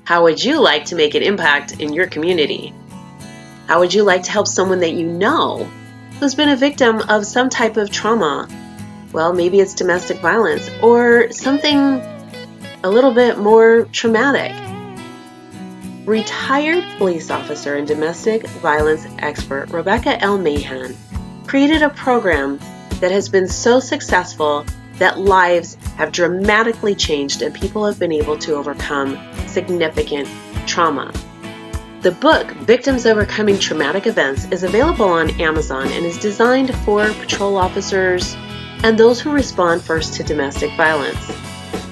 How would you like to make an impact in your community? How would you like to help someone that you know who's been a victim of some type of trauma? Well, maybe it's domestic violence or something a little bit more traumatic. Retired police officer and domestic violence expert Rebecca L. Mahan created a program that has been so successful that lives have dramatically changed and people have been able to overcome significant trauma. The book, Victims Overcoming Traumatic Events, is available on Amazon and is designed for patrol officers and those who respond first to domestic violence.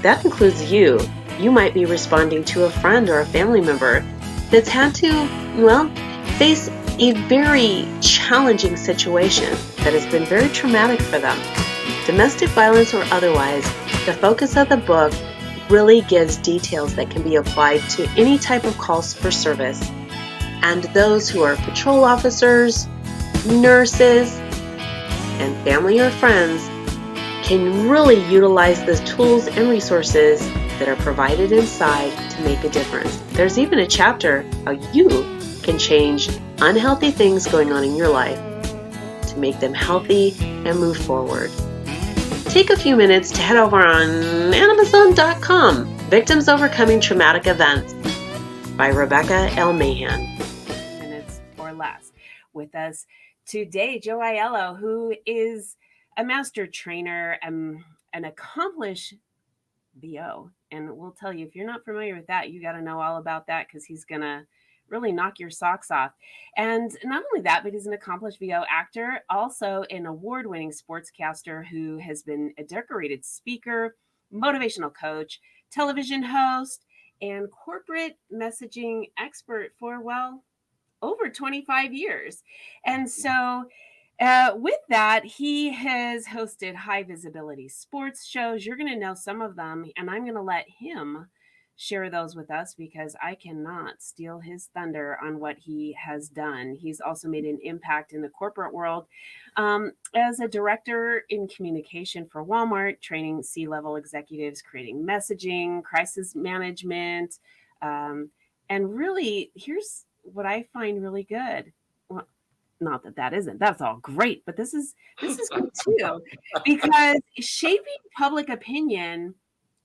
That includes you. You might be responding to a friend or a family member that's had to, face a very challenging situation that has been very traumatic for them. Domestic violence or otherwise, the focus of the book really gives details that can be applied to any type of calls for service. And those who are patrol officers, nurses, and family or friends can really utilize the tools and resources that are provided inside to make a difference. There's even a chapter how you can change unhealthy things going on in your life to make them healthy and move forward. Take a few minutes to head over on Amazon.com, Victims Overcoming Traumatic Events by Rebecca L. Mahan. Minutes or less. With us today, Joe Aiello, who is a master trainer, an accomplished VO. And we'll tell you, if you're not familiar with that, you got to know all about that because he's going to really knock your socks off. And not only that, but he's an accomplished VO actor, also an award-winning sportscaster who has been a decorated speaker, motivational coach, television host, and corporate messaging expert for, over 25 years. And so with that, he has hosted high visibility sports shows. You're going to know some of them, and I'm going to let him share those with us because I cannot steal his thunder on what he has done. He's also made an impact in the corporate world as a director in communication for Walmart, training C-level executives, creating messaging, crisis management. And really, here's what I find really good. Well, not that isn't. That's all great, but this is good too, because shaping public opinion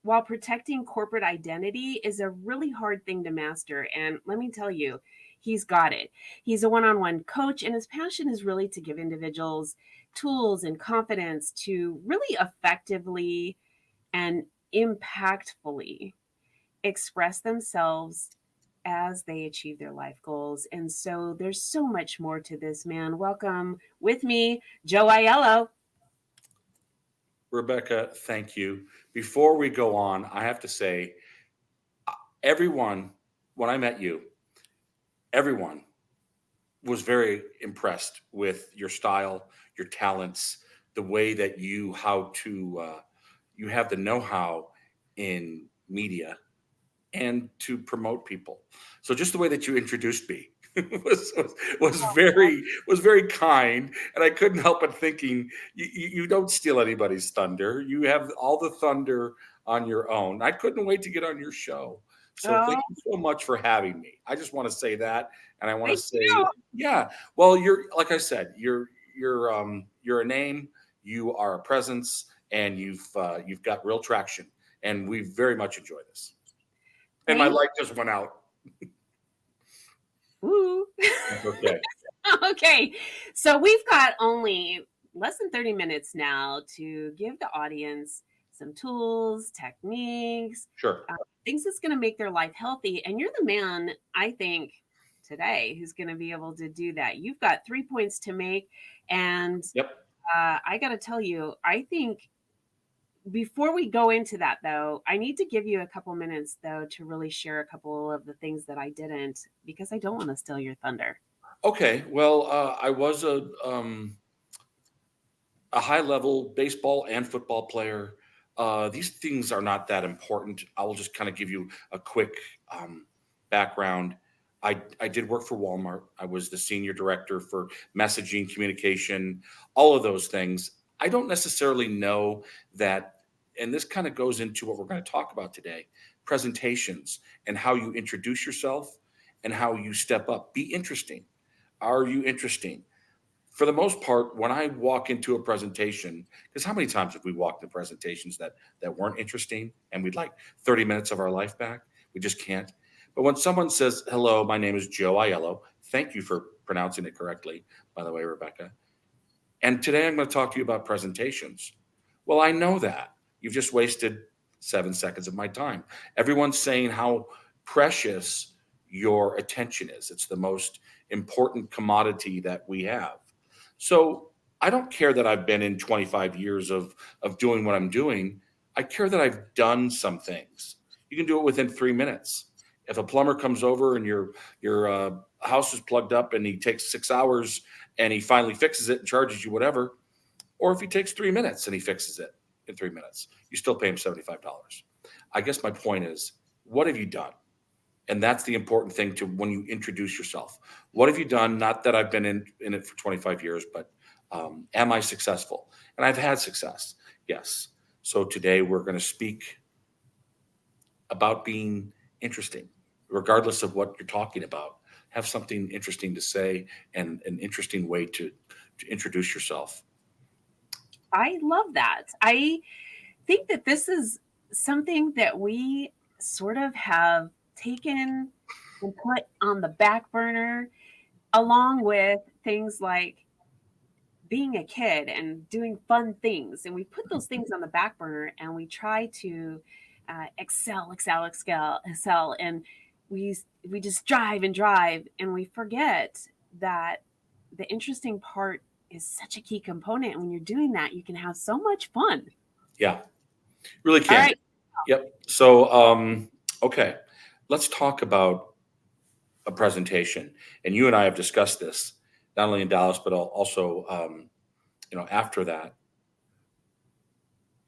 while protecting corporate identity is a really hard thing to master. And let me tell you, he's got it. He's a one-on-one coach, and his passion is really to give individuals tools and confidence to really effectively and impactfully express themselves as they achieve their life goals. And so there's so much more to this, man. Welcome with me, Joe Aiello. Rebecca, thank you. Before we go on, I have to say, everyone, when I met you, everyone was very impressed with your style, your talents, the way that you you have the know-how in media and to promote people. So just the way that you introduced me was very kind, and I couldn't help but thinking you don't steal anybody's thunder. You have all the thunder on your own. I couldn't wait to get on your show. So thank you so much for having me. I just want to say that, and I want to say, yeah. Well, you're like I said, you're a name, you are a presence, and you've got real traction, and we very much enjoy this. And my light just went out. Woo. Okay. Okay. So we've got only less than 30 minutes now to give the audience some tools, techniques, Sure. Things that's going to make their life healthy. And you're the man, I think, today who's going to be able to do that. You've got 3 points to make. And Yep. I got to tell you, I think before we go into that, though, I need to give you a couple minutes, though, to really share a couple of the things that I didn't, because I don't want to steal your thunder. Okay. Well, I was a high-level baseball and football player. These things are not that important. I will just kind of give you a quick background. I did work for Walmart. I was the senior director for messaging, communication, all of those things. I don't necessarily know that, and this kind of goes into what we're going to talk about today, presentations and how you introduce yourself and how you step up. Be interesting. Are you interesting? For the most part, when I walk into a presentation, because how many times have we walked in presentations that weren't interesting and we'd like 30 minutes of our life back? We just can't. But when someone says, "Hello, my name is Joe Aiello," thank you for pronouncing it correctly, by the way, Rebecca. And today I'm going to talk to you about presentations. Well, I know that. You've just wasted 7 seconds of my time. Everyone's saying how precious your attention is. It's the most important commodity that we have. So I don't care that I've been in 25 years of doing what I'm doing. I care that I've done some things. You can do it within 3 minutes. If a plumber comes over and your house is plugged up and he takes 6 hours and he finally fixes it and charges you whatever, or if he takes 3 minutes and he fixes it in 3 minutes, you still pay him $75. I guess my point is, what have you done? And that's the important thing to when you introduce yourself. What have you done? Not that I've been in it for 25 years, but am I successful? And I've had success, yes. So today we're going to speak about being interesting, regardless of what you're talking about. Have something interesting to say and an interesting way to introduce yourself. I love that. I think that this is something that we sort of have taken and put on the back burner, along with things like being a kid and doing fun things. And we put those things on the back burner and we try to excel. And we just drive and drive and we forget that the interesting part is such a key component. And when you're doing that, you can have so much fun. Yeah, really All can. right. Yep. So, okay, let's talk about a presentation. And you and I have discussed this not only in Dallas, but also, after that.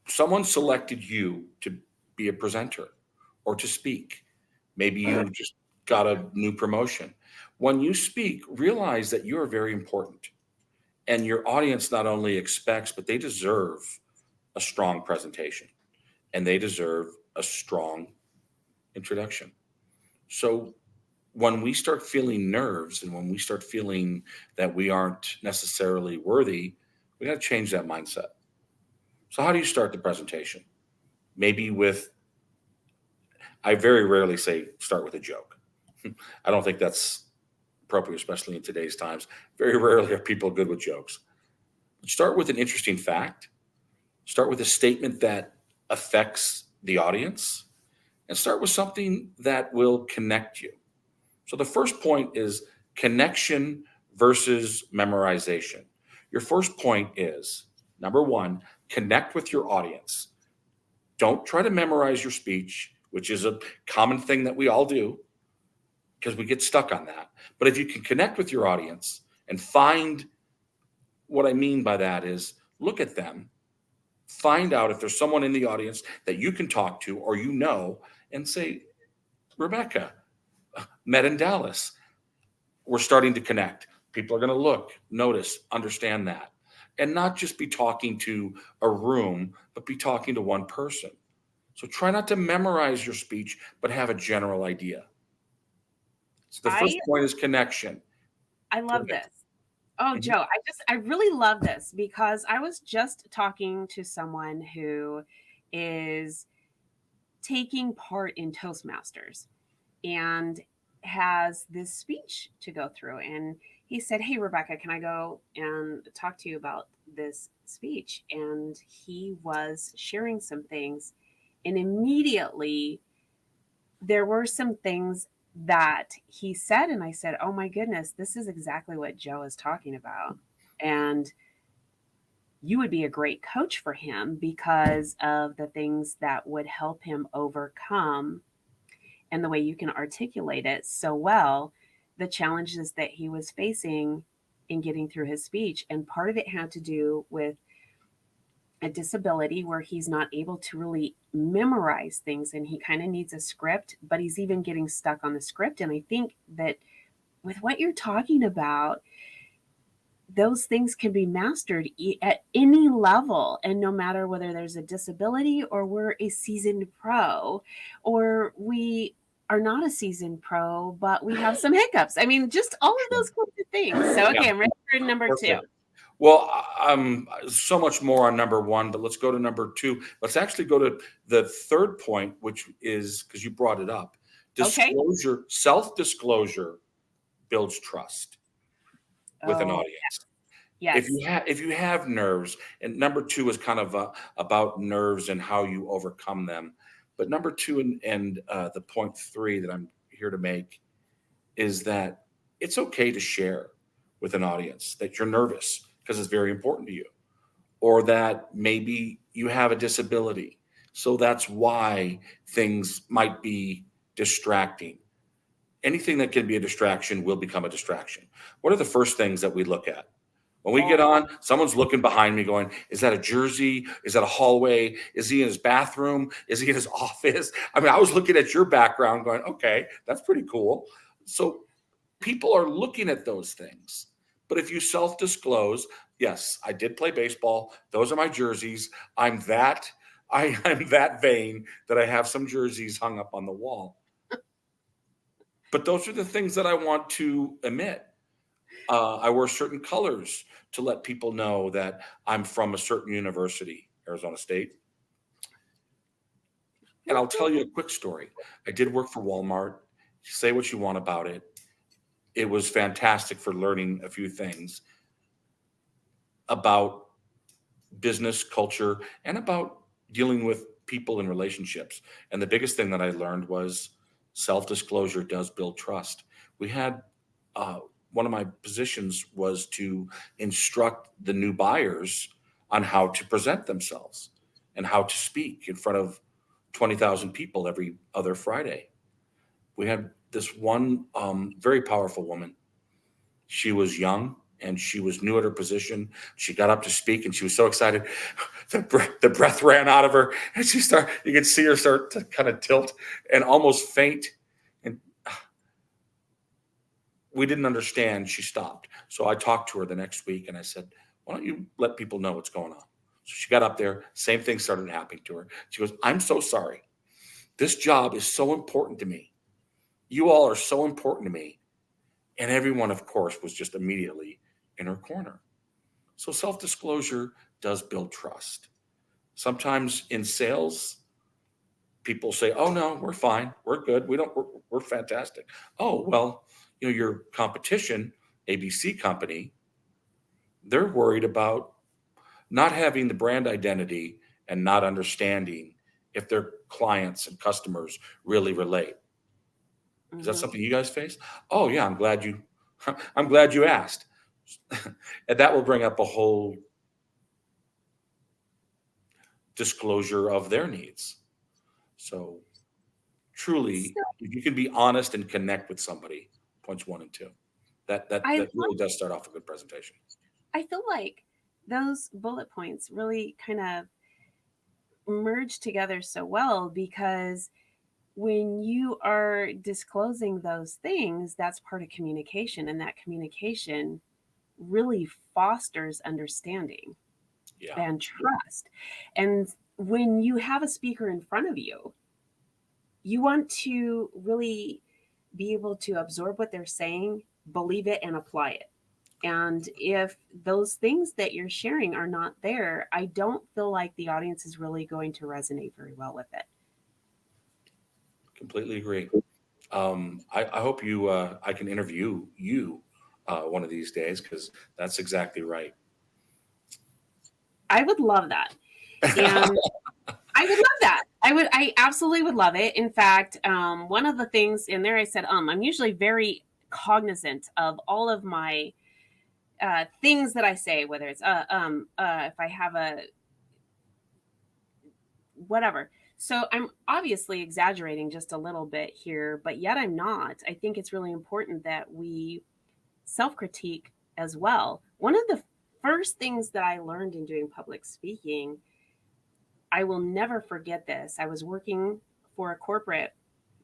Someone selected you to be a presenter or to speak. Maybe you just got a new promotion. When you speak, realize that you are very important. And your audience not only expects, but they deserve a strong presentation and they deserve a strong introduction. So when we start feeling nerves and when we start feeling that we aren't necessarily worthy, we got to change that mindset. So how do you start the presentation? Maybe I very rarely say start with a joke. I don't think that's appropriate, especially in today's times. Very rarely are people good with jokes. Start with an interesting fact. Start with a statement that affects the audience and start with something that will connect you. So the first point is connection versus memorization. Your first point is number one, connect with your audience. Don't try to memorize your speech, which is a common thing that we all do because we get stuck on that. But if you can connect with your audience and find what I mean by that is look at them, find out if there's someone in the audience that you can talk to or and say, Rebecca, met in Dallas. We're starting to connect. People are going to look, notice, understand that. And not just be talking to a room, but be talking to one person. So try not to memorize your speech, but have a general idea. So the first point is connection. I love this. Oh, Mhm. Joe, I really love this because I was just talking to someone who is taking part in Toastmasters and has this speech to go through. And he said, "Hey, Rebecca, can I go and talk to you about this speech?" And he was sharing some things. And immediately there were some things that he said. And I said, "Oh my goodness, this is exactly what Joe is talking about." And you would be a great coach for him because of the things that would help him overcome and the way you can articulate it so well, the challenges that he was facing in getting through his speech. And part of it had to do with a disability where he's not able to really memorize things and he kind of needs a script, but he's even getting stuck on the script. And I think that with what you're talking about, those things can be mastered at any level, and no matter whether there's a disability or we're a seasoned pro or we are not a seasoned pro but we have some hiccups. I mean, just all of those kinds of things. So okay, Yeah. I'm ready for number two. Perfect. Well, so much more on number one, but let's go to number two. Let's actually go to the third point, which is, because you brought it up, Okay. disclosure, self-disclosure builds trust with an Oh, audience. yes. If you have nerves, and number two is kind of about nerves and how you overcome them. But number two and the point three that I'm here to make is that it's okay to share with an audience that you're nervous because it's very important to you, or that maybe you have a disability. So that's why things might be distracting. Anything that can be a distraction will become a distraction. What are the first things that we look at? When we get on, someone's looking behind me going, is that a jersey? Is that a hallway? Is he in his bathroom? Is he in his office? I mean, I was looking at your background going, okay, that's pretty cool. So people are looking at those things. But if you self-disclose, yes, I did play baseball. Those are my jerseys. I'm that vain that I have some jerseys hung up on the wall. But those are the things that I want to emit. I wear certain colors to let people know that I'm from a certain university, Arizona State. And I'll tell you a quick story. I did work for Walmart. Say what you want about it. It was fantastic for learning a few things about business culture and about dealing with people and relationships. And the biggest thing that I learned was self-disclosure does build trust. We had one of my positions was to instruct the new buyers on how to present themselves and how to speak in front of 20,000 people every other Friday. We had this one very powerful woman. She was young and she was new at her position. She got up to speak and she was so excited. The breath ran out of her and you could see her start to kind of tilt and almost faint. And we didn't understand. She stopped. So I talked to her the next week and I said, why don't you let people know what's going on? So she got up there. Same thing started happening to her. She goes, I'm so sorry. This job is so important to me. You all are so important to me. And everyone, of course, was just immediately in her corner. So self-disclosure does build trust. Sometimes in sales, people say, oh, no, we're fine. We're good. We're fantastic. Oh, well, your competition, ABC company, they're worried about not having the brand identity and not understanding if their clients and customers really relate. Is that something you guys face? Oh yeah, I'm glad you asked. And that will bring up a whole disclosure of their needs. So truly, if you can be honest and connect with somebody, points one and two, that really does start off a good presentation. I feel like those bullet points really kind of merge together so well, because when you are disclosing those things, that's part of communication, and that communication really fosters understanding and trust. And when you have a speaker in front of you, you want to really be able to absorb what they're saying, believe it, and apply it. And if those things that you're sharing are not there, I don't feel like the audience is really going to resonate very well with it. Completely agree. I hope I can interview you one of these days, because that's exactly right. I would love that. And I would love that. I absolutely would love it. In fact, one of the things in there, I said, I'm usually very cognizant of all of my things that I say, whether it's if I have a whatever. So I'm obviously exaggerating just a little bit here, but yet I'm not. I think it's really important that we self-critique as well. One of the first things that I learned in doing public speaking, I will never forget this. I was working for a corporate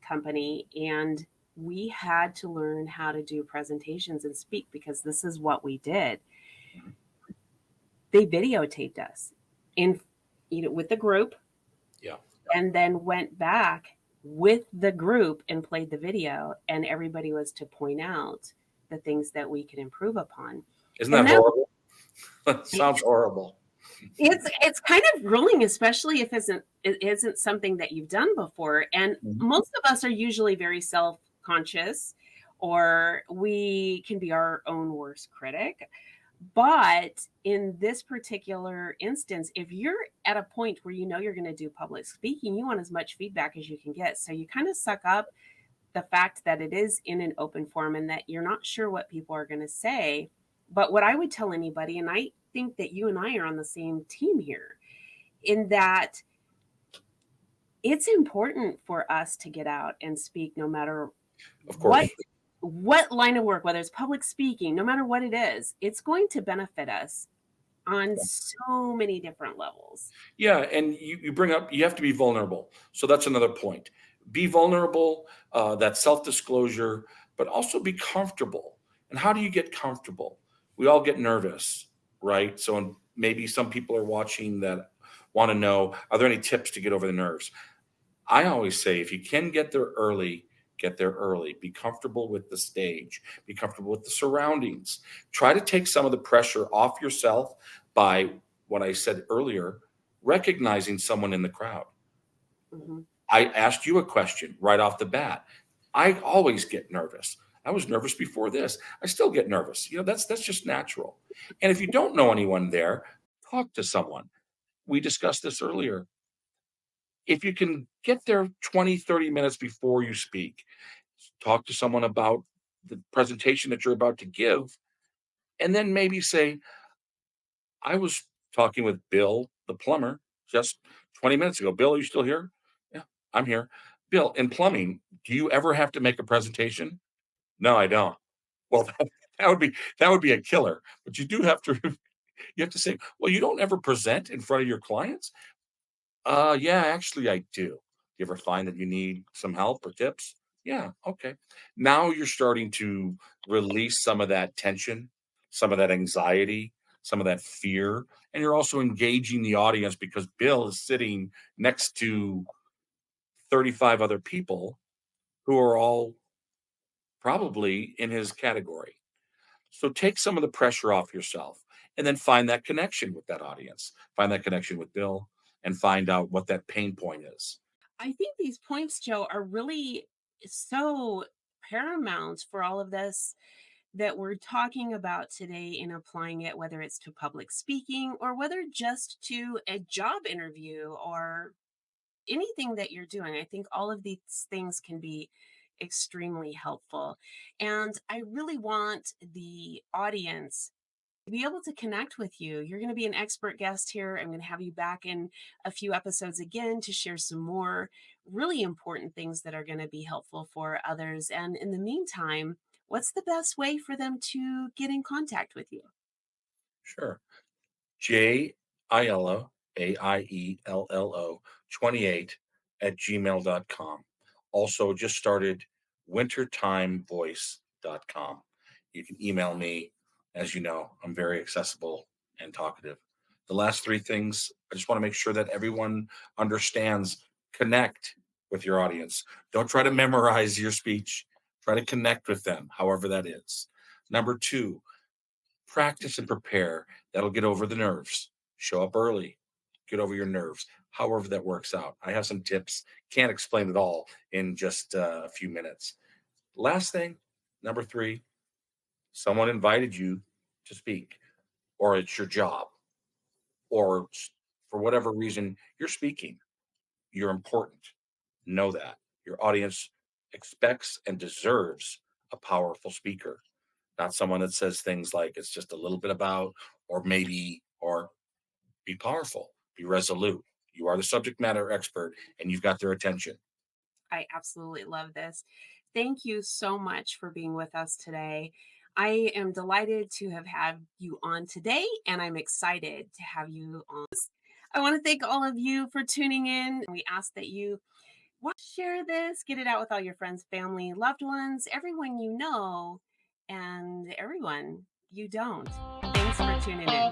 company and we had to learn how to do presentations and speak because this is what we did. they videotaped us in, with the group, Yeah. and then went back with the group and played the video, and everybody was to point out the things that we could improve upon. Isn't that And that horrible? That sounds horrible. it's kind of grueling, especially if it isn't something that you've done before. And most of us are usually very self-conscious, or we can be our own worst critic. But in this particular instance, if you're at a point where you know you're going to do public speaking, you want as much feedback as you can get. So you kind of suck up the fact that it is in an open forum and that you're not sure what people are going to say. But what I would tell anybody, and I think that you and I are on the same team here, in that it's important for us to get out and speak, no matter Of course. what line of work, whether it's public speaking, no matter what it is, it's going to benefit us on so many different levels. Yeah, and you bring up, you have to be vulnerable. So that's another point. Be vulnerable, that self-disclosure, but also be comfortable. And how do you get comfortable? We all get nervous, right? So maybe some people are watching that want to know, are there any tips to get over the nerves? I always say, if you can get there early, get there early. Be comfortable with the stage, be comfortable with the surroundings. Try to take some of the pressure off yourself by what I said earlier, recognizing someone in the crowd. Mm-hmm. I asked you a question right off the bat. I always get nervous. I was nervous before this. I still get nervous. That's just natural. And if you don't know anyone there, talk to someone. We discussed this earlier. If you can get there 20, 30 minutes before you speak, talk to someone about the presentation that you're about to give, and then maybe say, I was talking with Bill, the plumber, just 20 minutes ago. Bill, are you still here? Yeah, I'm here. Bill, in plumbing, do you ever have to make a presentation? No, I don't. Well, that would be a killer. But you do have to you have to say, well, you don't ever present in front of your clients? Yeah, actually, I do. You ever find that you need some help or tips? Yeah, okay. Now you're starting to release some of that tension, some of that anxiety, some of that fear, and you're also engaging the audience because Bill is sitting next to 35 other people who are all probably in his category. So take some of the pressure off yourself and then find that connection with that audience, find that connection with Bill, and find out what that pain point is. I think these points, Joe, are really so paramount for all of this that we're talking about today and applying it, whether it's to public speaking or whether just to a job interview or anything that you're doing. I think all of these things can be extremely helpful. And I really want the audience to be able to connect with you. You're going to be an expert guest here. I'm going to have you back in a few episodes again to share some more really important things that are going to be helpful for others. And in the meantime, what's the best way for them to get in contact with you? Sure. J Aiello, Aiello 28 at gmail.com. Also, just started wintertimevoice.com. You can email me. As you know, I'm very accessible and talkative. The last three things, I just want to make sure that everyone understands: connect with your audience. Don't try to memorize your speech, try to connect with them, however that is. Number two, practice and prepare. That'll get over the nerves. Show up early, get over your nerves, however that works out. I have some tips. Can't explain it all in just a few minutes. Last thing, number three, someone invited you to speak, or it's your job, or for whatever reason, you're speaking. You're important. Know that. Your audience expects and deserves a powerful speaker, not someone that says things like it's just a little bit about, or maybe, or be powerful, be resolute. You are the subject matter expert and you've got their attention. I absolutely love this. Thank you so much for being with us today. I am delighted to have had you on today, and I'm excited to have you on. I want to thank all of you for tuning in. We ask that you share this, get it out with all your friends, family, loved ones, everyone you know, and everyone. you don't. Thanks for tuning in.